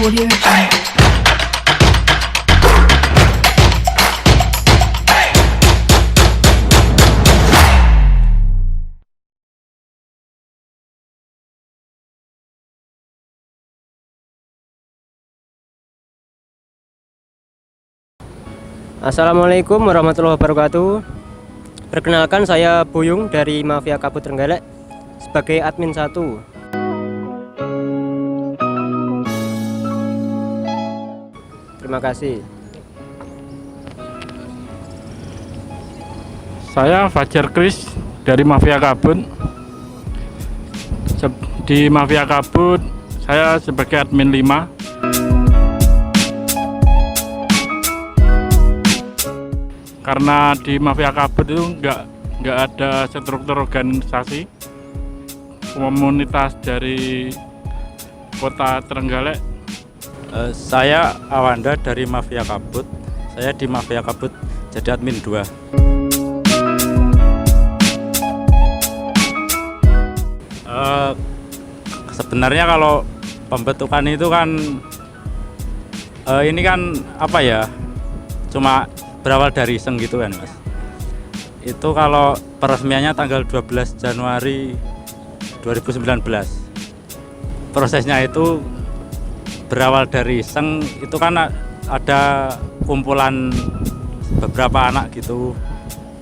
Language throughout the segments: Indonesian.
Audio Jungle. Assalamualaikum warahmatullahi wabarakatuh. Perkenalkan, saya Buyung dari Mafia Kabut Trenggalek sebagai admin 1. Terima kasih. Saya Fajar Kris dari Mafia Kabut. Di Mafia Kabut saya sebagai admin 5. Karena di Mafia Kabut itu nggak ada struktur organisasi komunitas dari Kota Trenggalek. Saya Awanda dari Mafia Kabut. Saya di Mafia Kabut jadi admin 2. Sebenarnya kalau pembentukan itu kan ini kan apa ya, cuma berawal dari iseng gitu kan Mas. Itu kalau peresmiannya tanggal 12 Januari 2019. Prosesnya itu berawal dari iseng, itu kan ada kumpulan beberapa anak gitu,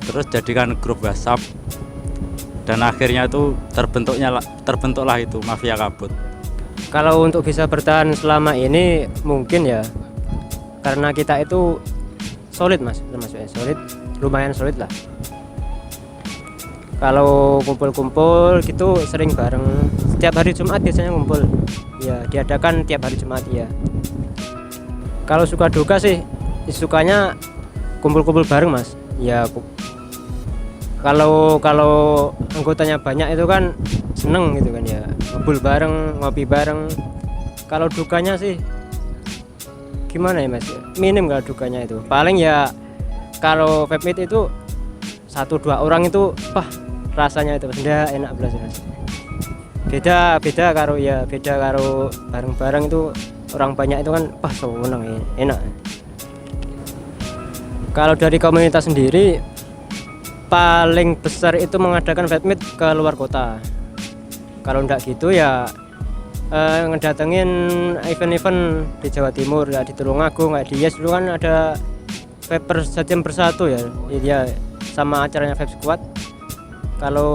terus jadikan grup WhatsApp, dan akhirnya itu terbentuklah itu Mafia Kabut. Kalau untuk bisa bertahan selama ini mungkin ya karena kita itu solid Mas, termasuknya solid, lumayan solid lah. Kalau kumpul-kumpul gitu sering bareng, setiap hari Jumat biasanya ngumpul ya, diadakan tiap hari Jumat ya. Kalau suka duka sih sukanya kumpul-kumpul bareng Mas ya. Kalau anggotanya banyak itu kan seneng gitu kan ya, ngumpul bareng, ngopi bareng. Kalau dukanya sih gimana ya Mas, minim kalau dukanya itu. Paling ya kalau vape meet itu 1-2 orang itu rasanya itu enggak enak belas Mas. Beda karo bareng-bareng itu, orang banyak itu kan seneng, enak. Kalau dari komunitas sendiri paling besar itu mengadakan vape meet ke luar kota. Kalau enggak gitu ya ngedatengin event-event di Jawa Timur ya, di Tulungagung kayak di Yes dulu kan ada vape sejam bersatu ya sama acaranya Vape Squad. Kalau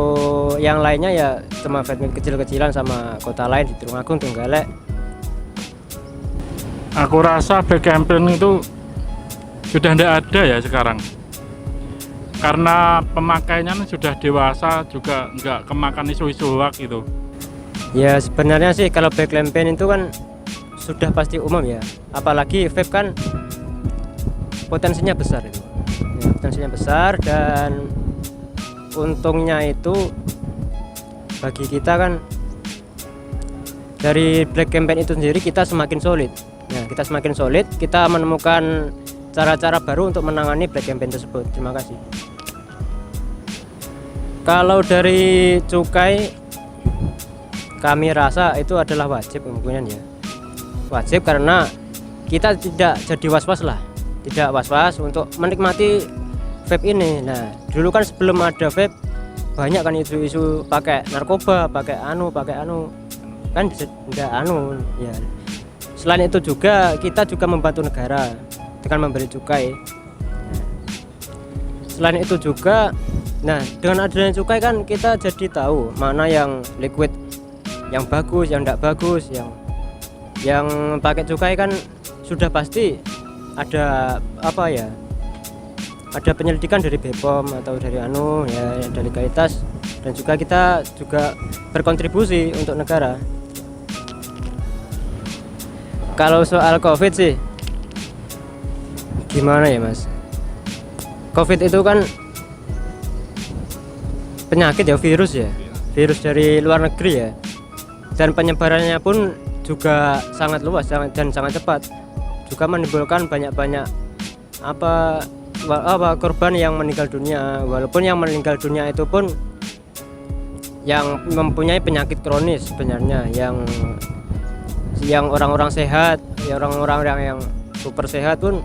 yang lainnya ya cuma vape meet kecil-kecilan sama kota lain di Tulungagung, Trenggalek. Aku rasa vape campaign itu sudah tidak ada ya sekarang, karena pemakainya sudah dewasa, juga nggak kemakan isu-isu hoax gitu. Ya sebenarnya sih kalau vape campaign itu kan sudah pasti umum ya, apalagi vape kan potensinya besar itu ya, potensinya besar, dan untungnya itu bagi kita kan dari black campaign itu sendiri kita semakin solid. Nah, kita semakin solid, kita menemukan cara-cara baru untuk menangani black campaign tersebut. Terima kasih. Kalau dari cukai kami rasa itu adalah wajib kemungkinan ya, wajib karena kita tidak jadi was-was lah, tidak was-was untuk menikmati vape ini. Nah dulu kan sebelum ada vape banyak kan isu-isu pakai narkoba, pakai anu kan tidak ya. Selain itu juga kita juga membantu negara dengan memberi cukai. Selain itu juga, nah dengan adanya cukai kan kita jadi tahu mana yang liquid yang bagus, yang tidak bagus. Yang pakai cukai kan sudah pasti ada ada penyelidikan dari BPOM atau dari dari legalitas, dan juga kita juga berkontribusi untuk negara. Kalau soal COVID sih gimana ya Mas, COVID itu kan penyakit ya, virus dari luar negeri ya, dan penyebarannya pun juga sangat luas dan sangat cepat, juga menimbulkan banyak korban yang meninggal dunia. Walaupun yang meninggal dunia itu pun yang mempunyai penyakit kronis sebenarnya, yang orang-orang sehat ya orang-orang yang super sehat pun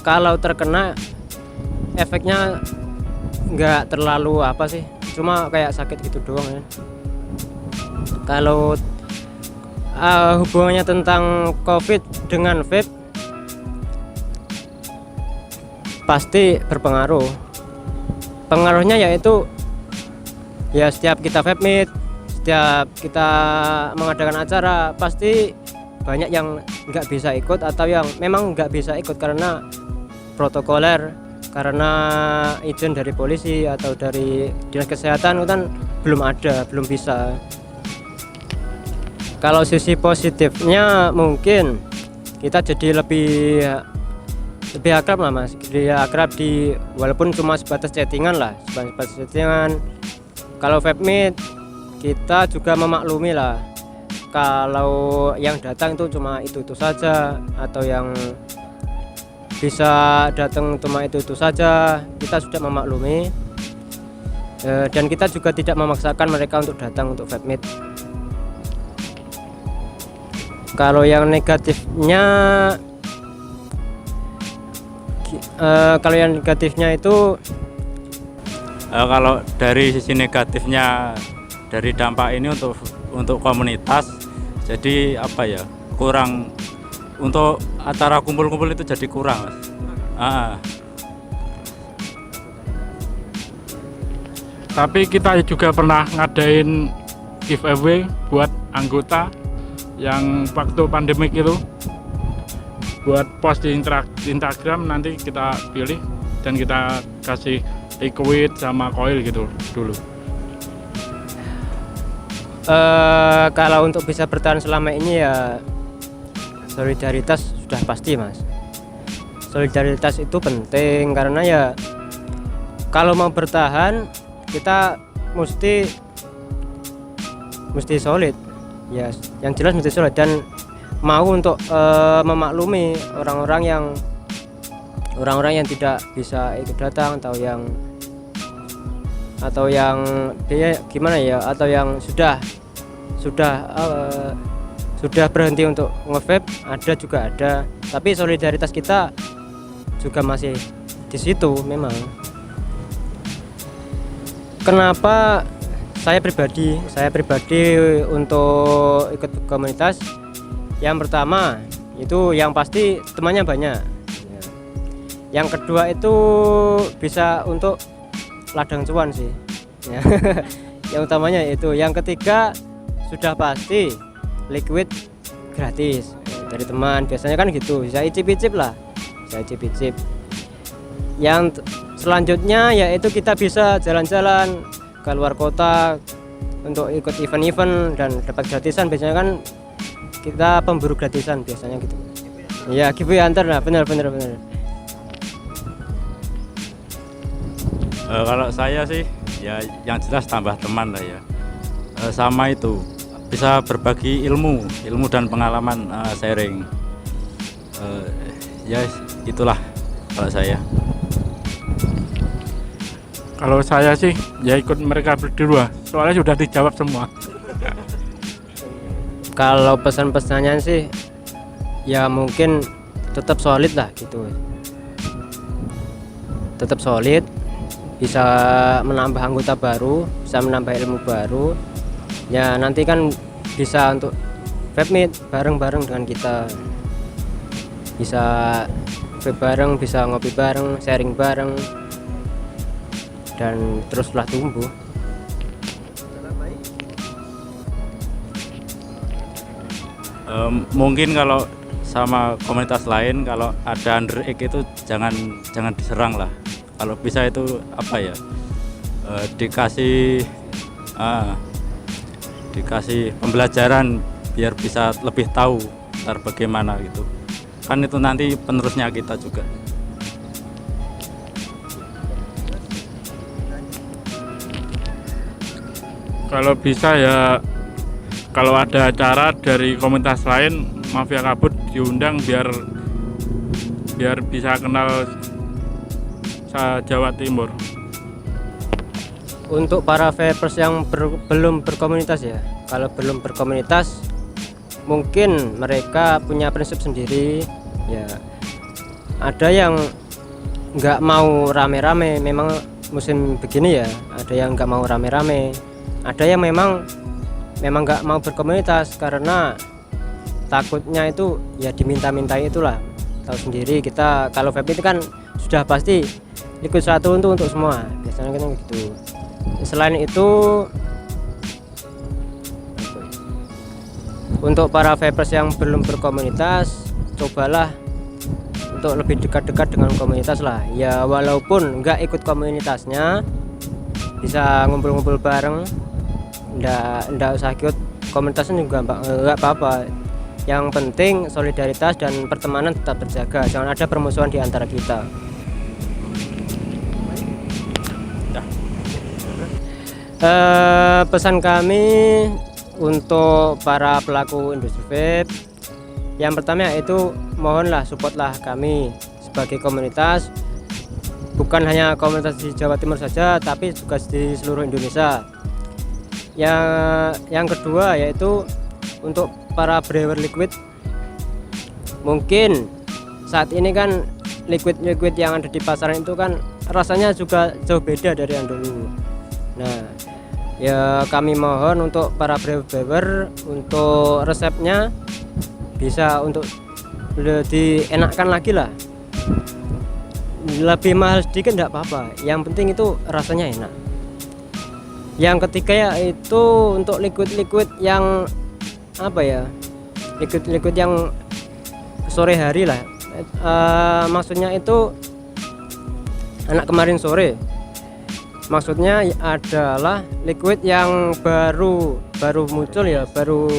kalau terkena efeknya nggak terlalu apa sih, cuma kayak sakit gitu doang ya. Kalau hubungannya tentang COVID dengan vape pasti berpengaruh. Pengaruhnya yaitu ya setiap kita vape meet, setiap kita mengadakan acara pasti banyak yang nggak bisa ikut atau yang memang nggak bisa ikut karena protokoler, karena izin dari polisi atau dari dinas kesehatan kan belum ada, belum bisa. Kalau sisi positifnya mungkin kita jadi lebih akrab lah mas, dia akrab di walaupun cuma sebatas chattingan lah, sebatas chattingan. Kalau vape meet kita juga memaklumi lah kalau yang datang itu cuma itu saja atau yang bisa datang cuma itu saja, kita sudah memaklumi. Dan kita juga tidak memaksakan mereka untuk datang untuk vape meet. Kalau yang negatifnya itu kalau dari sisi negatifnya dari dampak ini untuk komunitas, jadi apa ya, kurang untuk acara kumpul-kumpul itu jadi kurang mas. Tapi kita juga pernah ngadain giveaway buat anggota yang waktu pandemik itu, buat post di Instagram, nanti kita pilih dan kita kasih liquid sama coil gitu dulu. Kalau untuk bisa bertahan selama ini ya solidaritas sudah pasti mas. Solidaritas itu penting karena ya kalau mau bertahan kita mesti solid ya, yang jelas mesti solid dan mau untuk memaklumi orang-orang yang tidak bisa ikut datang atau yang dia gimana ya, atau yang sudah berhenti untuk nge-vape ada, tapi solidaritas kita juga masih di situ memang. Kenapa saya pribadi untuk ikut komunitas? Yang pertama itu yang pasti temannya banyak. Yang kedua itu bisa untuk ladang cuan sih. Yang utamanya itu. Yang ketiga sudah pasti liquid gratis dari teman. Biasanya kan gitu, bisa icip-icip lah. Yang selanjutnya yaitu kita bisa jalan-jalan ke luar kota untuk ikut event-event dan dapat gratisan. Biasanya kan kita pemburu gratisan biasanya gitu. Ya, giveaway antar lah, benar. Kalau saya sih ya yang jelas tambah teman lah ya. Sama itu bisa berbagi ilmu dan pengalaman, sharing. Ya itulah kalau saya. Kalau saya sih ya ikut mereka berdua, soalnya sudah dijawab semua. Kalau pesan-pesannya sih ya mungkin tetap solid lah gitu. Tetap solid, bisa menambah anggota baru, bisa menambah ilmu baru. Ya nanti kan bisa untuk vape meet bareng-bareng dengan kita. Bisa vape bareng, bisa ngopi bareng, sharing bareng. Dan teruslah tumbuh. Mungkin kalau sama komunitas lain, kalau ada underage itu jangan diserang lah. Kalau bisa itu apa ya, dikasih pembelajaran biar bisa lebih tahu ntar bagaimana gitu. Kan itu nanti penerusnya kita juga. Kalau bisa ya, kalau ada acara dari komunitas lain, Mafia Kabut diundang biar bisa kenal Jawa Timur. Untuk para vapers yang belum berkomunitas ya, kalau belum berkomunitas mungkin mereka punya prinsip sendiri ya. Ada yang nggak mau rame-rame, memang musim begini ya, ada yang nggak mau rame-rame, ada yang memang nggak mau berkomunitas karena takutnya itu ya diminta-mintai. Itulah, tahu sendiri kita kalau vape itu kan sudah pasti ikut satu untuk semua, biasanya kan gitu. Selain itu, untuk para vapers yang belum berkomunitas, cobalah untuk lebih dekat-dekat dengan komunitas lah ya, walaupun nggak ikut komunitasnya, bisa ngumpul-ngumpul bareng, nggak usah ikut komunitasnya juga nggak apa-apa. Yang penting solidaritas dan pertemanan tetap terjaga, jangan ada permusuhan di antara kita. Pesan kami untuk para pelaku industri vape, yang pertama yaitu mohonlah supportlah kami sebagai komunitas, bukan hanya komunitas di Jawa Timur saja tapi juga di seluruh Indonesia. Yang kedua yaitu untuk para brewer liquid, mungkin saat ini kan liquid yang ada di pasaran itu kan rasanya juga jauh beda dari yang dulu. Nah ya, kami mohon untuk para brewer untuk resepnya bisa untuk dienakkan lagi lah, lebih mahal sedikit enggak apa-apa, yang penting itu rasanya enak. Yang ketiga yaitu untuk liquid yang apa ya, liquid yang sore hari lah, maksudnya itu anak kemarin sore, maksudnya adalah liquid yang baru muncul ya, baru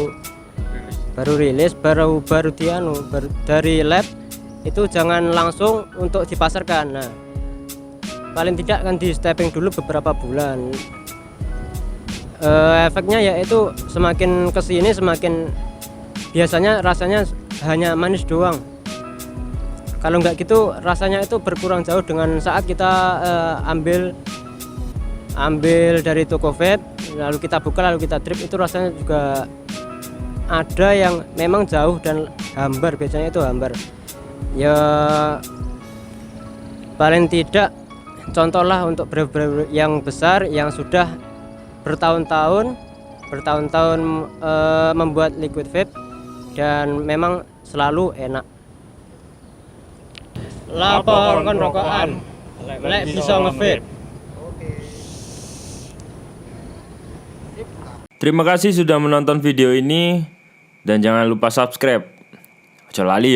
rilis, baru dari lab itu jangan langsung untuk dipasarkan. Nah, paling tidak kan di stepping dulu beberapa bulan. Efeknya yaitu semakin kesini semakin biasanya rasanya hanya manis doang. Kalau nggak gitu rasanya itu berkurang jauh dengan saat kita ambil dari toko vape, lalu kita buka, lalu kita trip, itu rasanya juga ada yang memang jauh dan hambar, biasanya itu hambar ya. Paling tidak contohlah untuk brewer yang besar yang sudah bertahun-tahun membuat liquid vape dan memang selalu enak. Lapor kon rokokan lek bisa nge-vape. Terima kasih sudah menonton video ini dan jangan lupa subscribe. Ojo lali ya.